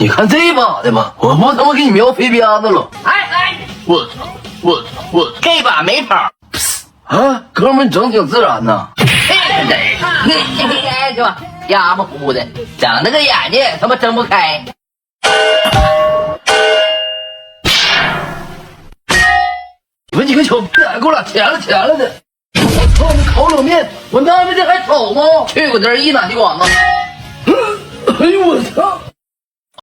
你看这把的吧，我不他妈给你瞄飞鞭子了。哎，我操！这把没跑。啊，哥们，你整挺自然呐。哎，是吧？哑巴呼的，长那个眼睛他妈睁不开。你们几个小逼崽给我俩钱了的！我操，你烤冷面，我那边的还炒吗？去过这儿一哪地广子。哎呦我操！